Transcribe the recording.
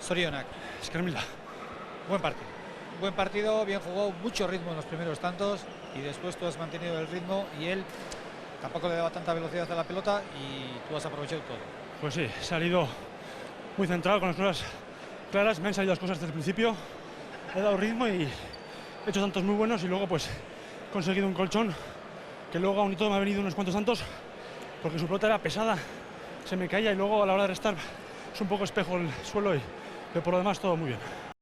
Zorionak. Escarmila. Buen partido. Buen partido, bien jugado, mucho ritmo en los primeros tantos y después tú has mantenido el ritmo y él tampoco le daba tanta velocidad a la pelota y tú has aprovechado todo. Pues sí, he salido muy centrado con las cosas claras, me han salido las cosas desde el principio, he dado ritmo y he hecho tantos muy buenos y luego pues he conseguido un colchón que luego aún y todo me ha venido unos cuantos tantos porque su pelota era pesada, se me caía y luego a la hora de restar es un poco espejo el suelo pero por lo demás todo muy bien.